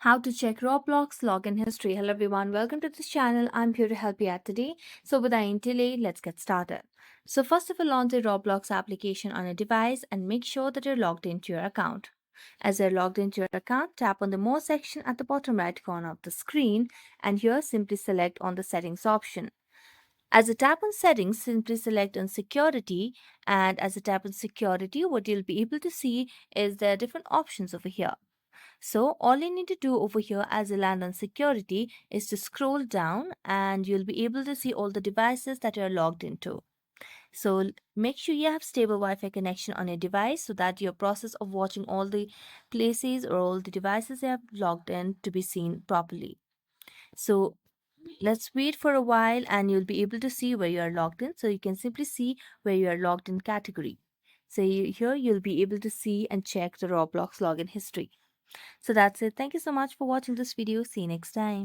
How to check Roblox login history. Hello everyone, welcome to this channel. I'm here to help you out today. So without any delay, let's get started. So first of all, launch the Roblox application on a device and make sure that you're logged into your account. As you're logged into your account, tap on the More section at the bottom right corner of the screen, and here simply select on the Settings option. As a tap on Settings, simply select on Security, and as a tap on Security, what you'll be able to see is there are different options over here. So all you need to do over here as you land on security is to scroll down and you'll be able to see all the devices that you're logged into. So make sure you have stable Wi-Fi connection on your device so that your process of watching all the places or all the devices you have logged in to be seen properly. So let's wait for a while and you'll be able to see where you are logged in. So you can simply see where you are logged in category. So here you'll be able to see and check the Roblox login history. So that's it. Thank you so much for watching this video. See you next time.